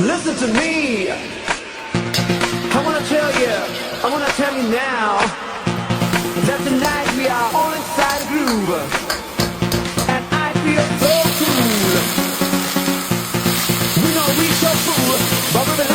Listen to me. I wanna tell you now that tonight we are all inside a groove, and I feel so cool. We know we so cool, but we're